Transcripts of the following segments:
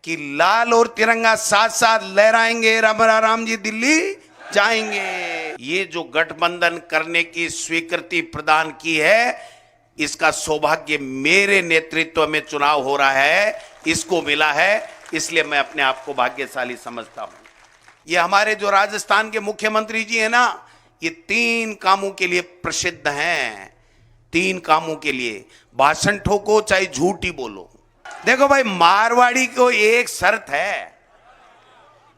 कि लाल और तिरंगा साथ साथ लहराएंगे, राम जी दिल्ली जाएंगे। ये जो गठबंधन करने की स्वीकृति प्रदान की है, इसका सौभाग्य मेरे नेतृत्व में चुनाव हो रहा है, इसको मिला है, इसलिए मैं अपने आप को भाग्यशाली समझता हूं। ये हमारे जो राजस्थान के मुख्यमंत्री जी हैं ना, ये 3 कामों के लिए प्रसिद्ध हैं। 3 कामों के लिए, भाषण ठोको चाहे झूठ ही बोलो। देखो भाई, मारवाड़ी को एक शर्त है,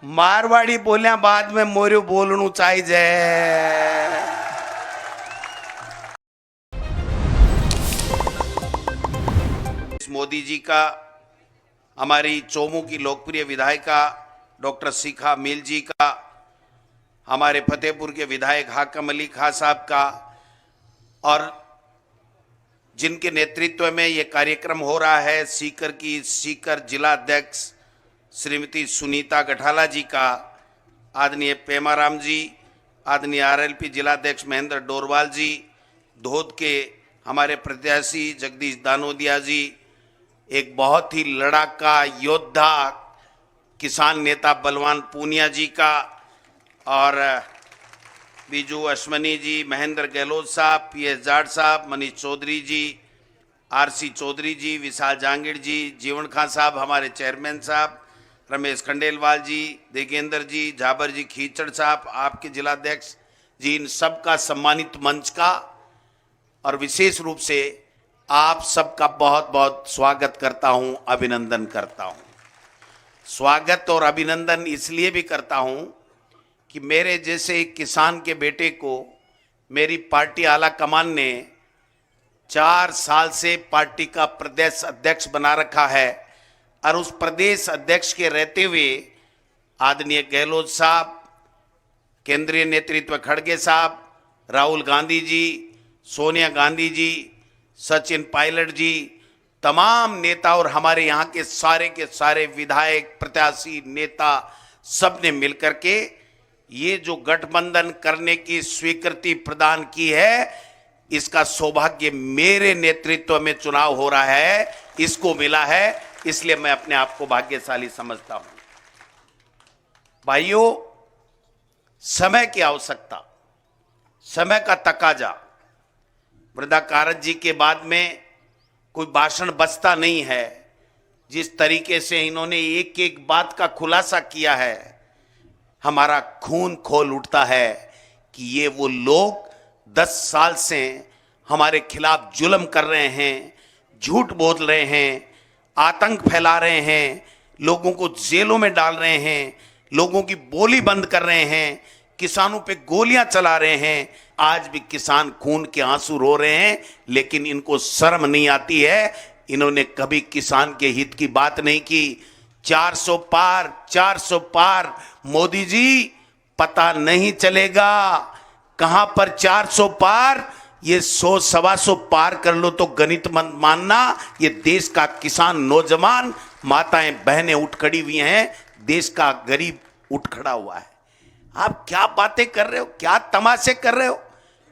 मारवाड़ी बोलिया बाद में मोरियो बोलनू चाहिए। मोदी जी का, हमारी चोमू की लोकप्रिय विधायिका डॉक्टर शिखा मील जी का, हमारे फतेहपुर के विधायक हाकम अली खां साहब का, और जिनके नेतृत्व में ये कार्यक्रम हो रहा है, सीकर की सीकर जिला अध्यक्ष श्रीमती सुनीता गठाला जी का, आदरणीय पेमाराम जी, आदरणीय आरएलपी जिलाध्यक्ष महेंद्र डोरवाल जी, धोद के हमारे प्रत्याशी जगदीश दानोदिया जी, एक बहुत ही लड़ाका योद्धा किसान नेता बलवान पूनिया जी का, और बीजू अश्वनी जी, महेंद्र गहलोत साहब, पीएस जाट साहब, मनीष चौधरी जी, आरसी चौधरी जी, विशाल जांगीर जी, जीवन खां साहब हमारे चेयरमैन साहब, रमेश खंडेलवाल जी, देगेंद्र जी, झाबर जी, खीचड़ साहब आपके जिलाध्यक्ष जी, इन सब का सम्मानित मंच का और विशेष रूप से आप सबका बहुत बहुत स्वागत करता हूं, अभिनंदन करता हूं। स्वागत और अभिनंदन इसलिए भी करता हूं कि मेरे जैसे एक किसान के बेटे को मेरी पार्टी आला कमान ने 4 साल से पार्टी का प्रदेश अध्यक्ष बना रखा है, और उस प्रदेश अध्यक्ष के रहते हुए आदरणीय गहलोत साहब, केंद्रीय नेतृत्व खड़गे साहब, राहुल गांधी जी, सोनिया गांधी जी, सचिन पायलट जी, तमाम नेता और हमारे यहाँ के सारे विधायक, प्रत्याशी, नेता, सब ने मिलकर के ये जो गठबंधन करने की स्वीकृति प्रदान की है, इसका सौभाग्य मेरे नेतृत्व में चुनाव हो रहा है, इसको मिला है, इसलिए मैं अपने आप को भाग्यशाली समझता हूं। भाइयों, समय की आवश्यकता, समय का तकाजा, वृद्धा कारत जी के बाद में कोई भाषण बचता नहीं है। जिस तरीके से इन्होंने एक एक बात का खुलासा किया है, हमारा खून खोल उठता है कि ये वो लोग 10 साल से हमारे खिलाफ जुल्म कर रहे हैं, झूठ बोल रहे हैं, आतंक फैला रहे हैं, लोगों को जेलों में डाल रहे हैं, लोगों की बोली बंद कर रहे हैं, किसानों पे गोलियां चला रहे हैं। आज भी किसान खून के आंसू रो रहे हैं, लेकिन इनको शर्म नहीं आती है। इन्होंने कभी किसान के हित की बात नहीं की। 400 पार, 400 पार, मोदी जी पता नहीं चलेगा कहां पर 400 पार। ये 100-125 पार कर लो तो गणित मत मानना। ये देश का किसान, नौजवान, माताएं, बहनें उठ खड़ी हुई हैं, देश का गरीब उठ खड़ा हुआ है। आप क्या बातें कर रहे हो, क्या तमाशे कर रहे हो,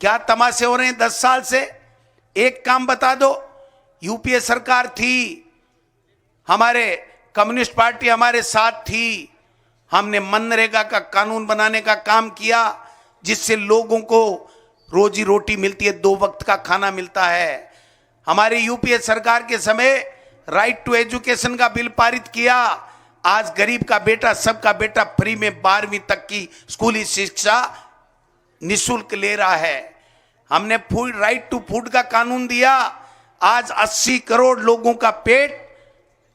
क्या तमाशे हो रहे हैं 10 साल से? एक काम बता दो, यूपीए सरकार थी, हमारे कम्युनिस्ट पार्टी हमारे साथ थी, हमने मनरेगा का कानून बनाने का काम किया, जिससे लोगों को रोजी रोटी मिलती है, 2 वक्त का खाना मिलता है। हमारी यूपीए सरकार के समय राइट टू एजुकेशन का बिल पारित किया। आज गरीब का बेटा, सबका बेटा फ्री में 12वीं तक की स्कूली शिक्षा निःशुल्क ले रहा है। हमने फूड, राइट टू फूड का कानून दिया। आज 80 करोड़ लोगों का पेट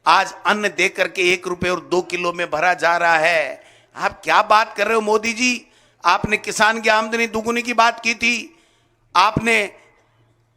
आज अन्न दे करके 1 रुपए और 2 किलो में भरा जा रहा है। आप क्या बात कर रहे हो मोदी जी? आपने किसान की आमदनी दुगुनी की बात की थी, आपने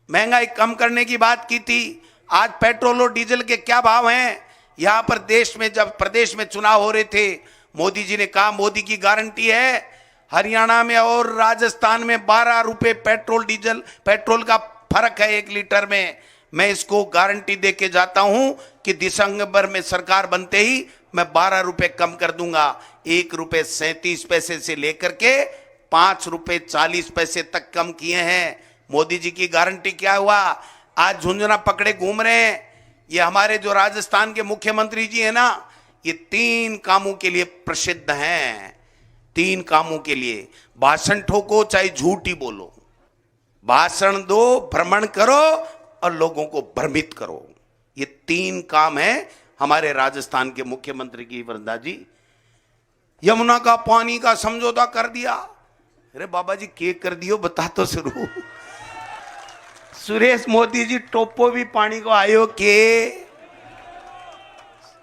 महंगाई कम करने की बात की थी। आज पेट्रोल और डीजल के क्या भाव हैं? यहां पर देश में जब प्रदेश में चुनाव हो रहे थे, मोदी जी ने कहा मोदी की गारंटी है। हरियाणा में और राजस्थान में 12 रुपए पेट्रोल का फर्क है 1 लीटर में। मैं इसको गारंटी दे के जाता हूं कि दिसंबर में सरकार बनते ही मैं 12 रुपए कम कर दूंगा। 1 रुपए 37 पैसे से लेकर के 5 रुपए 40 पैसे तक कम किए हैं। मोदी जी की गारंटी क्या हुआ? आज झुंझुना पकड़े घूम रहे हैं। ये हमारे जो राजस्थान के मुख्यमंत्री जी है ना, ये 3 कामों के लिए प्रसिद्ध हैं। 3 कामों के लिए, भाषण ठोको चाहे झूठ ही बोलो, भाषण दो, भ्रमण करो और लोगों को भ्रमित करो। ये 3 काम है हमारे राजस्थान के मुख्यमंत्री की। वृंदा जी, यमुना का पानी का समझौता कर दिया। अरे बाबा जी, के कर दियो, बता तो शुरू। सुरेश मोदी जी, टोपो भी पानी को आयो के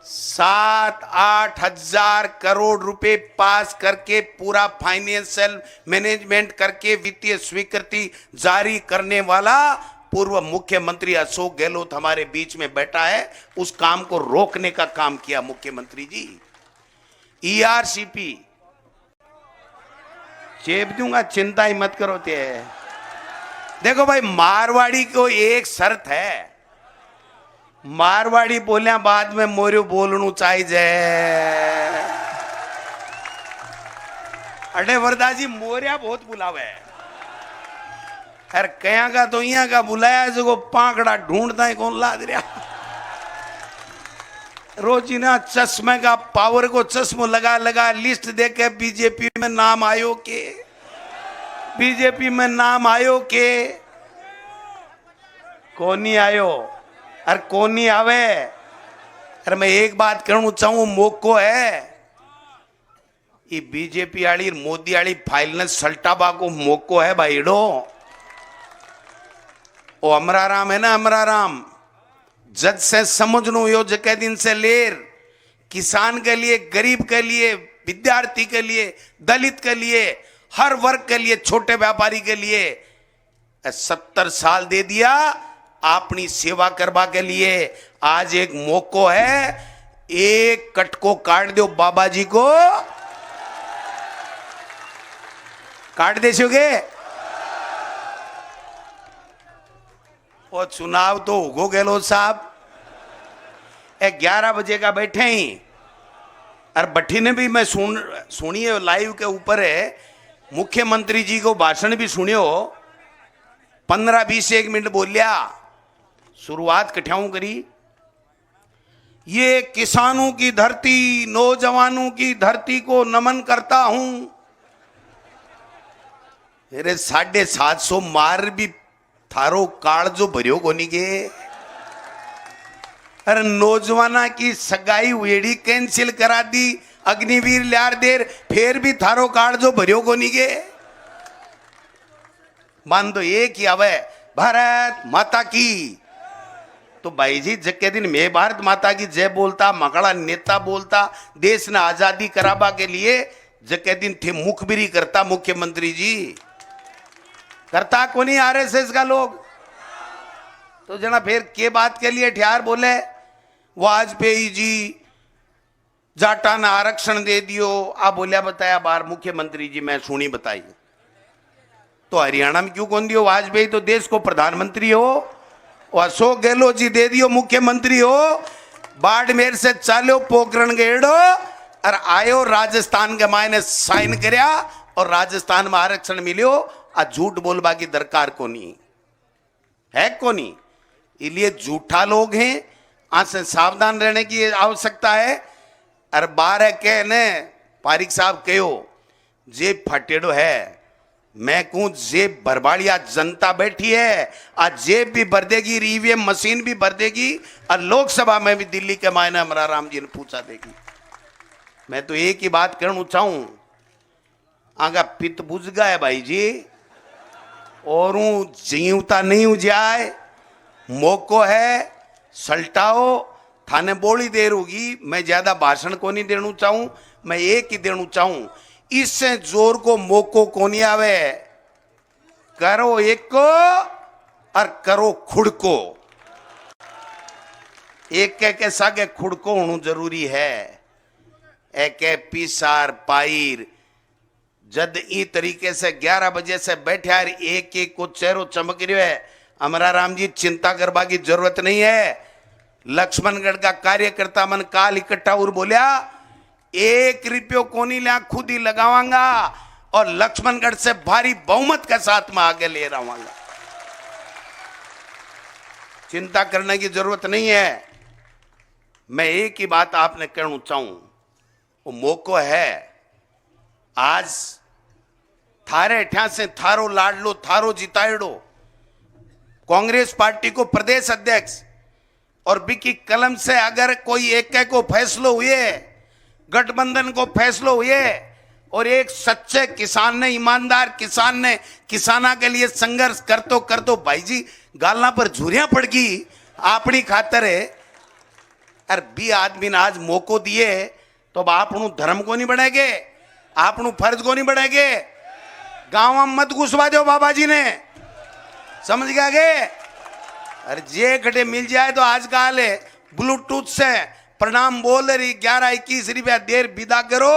7-8 हजार करोड़ रुपए पास करके पूरा फाइनेंशियल मैनेजमेंट करके वित्तीय स्वीकृति जारी करने वाला पूर्व मुख्यमंत्री अशोक गहलोत हमारे बीच में बैठा है। उस काम को रोकने का काम किया मुख्यमंत्री जी। ईआरसीपी चेप दूंगा, चिंता ही मत करो। ते देखो भाई, मारवाड़ी को एक शर्त है, मारवाड़ी बोलिया बाद में मोरू बोलनू चाहिए। अरे वरदा जी, मोरिया बहुत बुलावे है। अरे कया का तो यहाँ का बुलाया जो पाकड़ा ढूंढता है कौन लाद रहा। रोजीना चश्मे का पावर को चश्मो लगा लगा लिस्ट देके बीजेपी में नाम आयो के, बीजेपी में नाम आयो के, कोनी आयो। अरे कोनी आवे। अरे मैं एक बात कहना चाहूं, मौको है ये बीजेपी आड़ी मोदी आड़ी फाइल ने सल्टाबा को मौको है भाईडो। ओ अमराराम है ना, अमराराम जज से समझनो यो जके दिन से लेर, किसान के लिए, गरीब के लिए, विद्यार्थी के लिए, दलित के लिए, हर वर्ग के लिए, छोटे व्यापारी के लिए 70 साल दे दिया अपनी सेवा करवा के लिए। आज एक मौको है, एक कट को काट दो बाबा जी को, काट देसोगे। और चुनाव तो हो गहलोत साहब 11 बजे का बैठे ही। और बठी ने भी मैं सुनिए लाइव के ऊपर है, मुख्यमंत्री जी को भाषण भी सुनियो, 15-20 मिनट बोलिया। शुरुआत कठियाऊ करी, ये किसानों की धरती, नौजवानों की धरती को नमन करता हूं। अरे 750 मार भी थारो काल जो भरियो कोनी के। अरे नौजवाना की सगाई वेड़ी कैंसिल करा दी, अग्निवीर लियार देर, फिर भी थारो काल जो भरियो कोनी के। मान दो एक ही आवे, भारत माता की। तो भाई जी, जके दिन मैं भारत माता की जय बोलता, मकड़ा नेता बोलता, देश ने आजादी कराबा के लिए जके दिन थे मुखबिरी करता मुख्यमंत्री जी, करता को नहीं आरएसएस का लोग। तो जना फिर के बात के लिए ठियार बोले, वाजपेयी जी जाटा ने आरक्षण दे दियो, आप बोलिया बताया बार मुख्यमंत्री जी, मैं सुनी बताई। तो हरियाणा में क्यों कौन दियो? वाजपेयी तो देश को प्रधानमंत्री हो, और अशोक गहलोत जी दे दियो मुख्यमंत्री हो। बाड़मेर से चालो पोखरण गेड़ो और आयो राजस्थान के मायने साइन करया और राजस्थान में आरक्षण मिलियो। आ झूठ बोलबा की दरकार को नहीं है, को नहीं। इसलिए झूठा लोग हैं, आज से सावधान रहने की आवश्यकता है। और 12 के ने पारिक साहब कहो जेब फटेड़ो है, मैं कहूं जेब भरबाड़िया जनता बैठी है, आज जेब भी भर देगी, ईवीएम मशीन भी भर देगी, और लोकसभा में भी दिल्ली के मायने हमारा राम जी ने पूछा देगी। मैं तो एक ही बात कहना चाहूं, आगा पित बुझ गया है भाई जी, और जीवता नहीं हो जाए, मौको है, सल्टाओ। थाने बोली देर होगी, मैं ज्यादा भाषण को नहीं देना चाहूं, मैं एक ही देना चाहूं, इससे जोर को मौको को नहीं आवे। करो एक को और करो खुद को, एक के सागे खुद को होना जरूरी है। एक पीसार पाइर जद ई तरीके से 11 बजे से बैठे यार, एक एक को चेहरो चमक रही है। हमारा राम जी, चिंता करवा की जरूरत नहीं है। लक्ष्मणगढ़ का कार्यकर्ता मन काल इकट्ठा और बोलिया, 1 रुपयो कोनी लिया, खुद ही लगावांगा और लक्ष्मणगढ़ से भारी बहुमत के साथ में आगे ले रहा हूं। चिंता करने की जरूरत नहीं है। मैं एक ही बात आपने कहना चाहूं, वो मौको है आज थारे ठा से थारो लाडलो थारो जिताएड़ो कांग्रेस पार्टी को प्रदेश अध्यक्ष और बिकी कलम से अगर कोई एक को फैसलो हुए, गठबंधन को फैसलो हुए और एक सच्चे किसान ने, ईमानदार किसान ने किसाना के लिए संघर्ष कर तो भाई जी गालना पर झुरियां पड़ गई अपनी खातर है। अरे बी आदमी ने आज मौको दिए तो अब आपनू धर्म को नहीं बढ़ेगे, आपनू फर्ज को नहीं बढ़ेगे। गांव में मत घुसवा दो बाबा जी ने, समझ गया गे। अरे जे घटे मिल जाए तो आज का हाल है ब्लूटूथ से प्रणाम बोल रही 11-21 रुपया देर विदा करो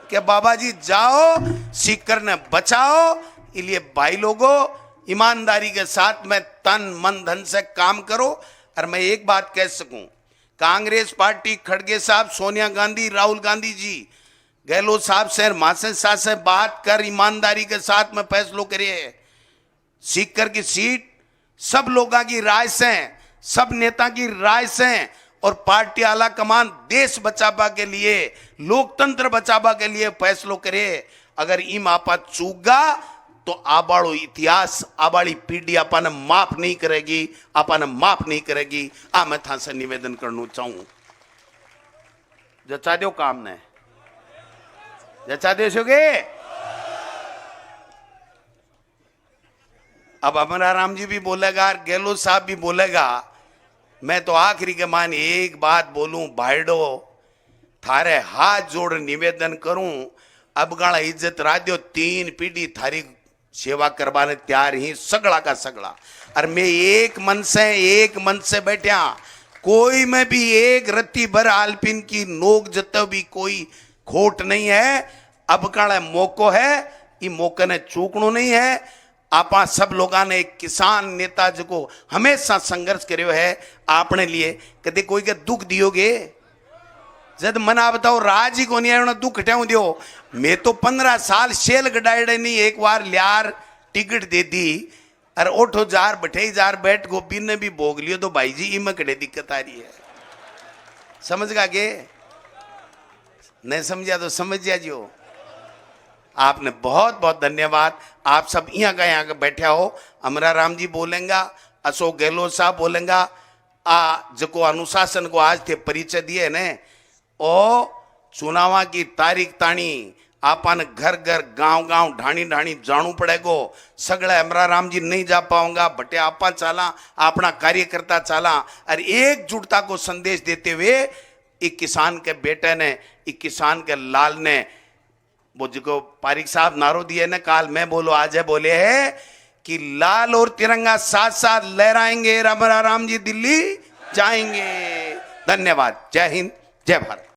कि बाबा जी जाओ सीकर ने बचाओ। इसलिए भाई लोगों ईमानदारी के साथ में तन मन धन से काम करो। और मैं एक बात कह सकूं, कांग्रेस पार्टी खड़गे साहब, सोनिया गांधी, राहुल गांधी जी, गहलोत साहब से मासे साहब से बात कर ईमानदारी के साथ में फैसलों करिए। सीकर की सीट सब लोगों की राय से, सब नेता की राय से और पार्टी आला कमान देश बचावा के लिए, लोकतंत्र बचावा के लिए फैसलों करे। अगर इम आपा चूका तो आबाड़ो इतिहास, आबाड़ी पीढ़ी अपन माफ नहीं करेगी, अपन माफ नहीं करेगी। आ मैं था से निवेदन करना चाहूं, जचा दो काम ने, जचा देशोगे। अब अमरा राम जी भी बोलेगा, गहलोत साहब भी बोलेगा। मैं तो आखिरी के मान एक बात बोलूं, भाईडो थारे हाथ जोड़ निवेदन करूं, अब गाड़ा इज्जत राध्यो 3 पीढ़ी थारी सेवा करवाने तैयार ही, सगड़ा का सगड़ा। और मैं एक मन से बैठा, कोई में भी एक रत्ती भर आलपिन की नोक जतो भी कोई खोट नहीं है। अब काड़ा मौको है, ये मौके ने चूकनो नहीं है। आपा सब लोगों ने एक किसान नेता जो हमेशा संघर्ष करो है आपने लिए, कदे कोई के दुख दियोगे? जब मना बताओ राज ही को नहीं आयो दुख हटाऊ दियो। मैं तो 15 साल शेल गडाइडे नहीं, एक बार लियार टिकट दे दी और 8,000 बैठे बैठ गोपी ने भी भोग लियो तो भाई जी इमें कड़े दिक्कत आ रही है। समझ गा के नहीं समझा तो समझ जाइयो। आपने बहुत बहुत धन्यवाद। आप सब यहाँ का बैठा हो, अमरा राम जी बोलेंगा, अशोक गहलोत साहब बोलेंगा, जो अनुशासन को आज थे परिचय दिए ने, ओ चुनावा की तारीख ताणी आपन घर घर गांव गांव ढाणी ढाणी जाणू पड़ेगो। सगड़ा अमरा राम जी नहीं जा पाऊंगा, बटे आपा चाला, अपना कार्यकर्ता चाला और एकजुटता को संदेश देते हुए एक किसान के बेटे ने, एक किसान के लाल ने, वो जो पारिक साहब नारो दिए ना, काल मैं बोलो आज है बोले है कि लाल और तिरंगा साथ साथ लहराएंगे, अमरा राम जी दिल्ली जाएंगे। धन्यवाद। जय हिंद, जय भारत।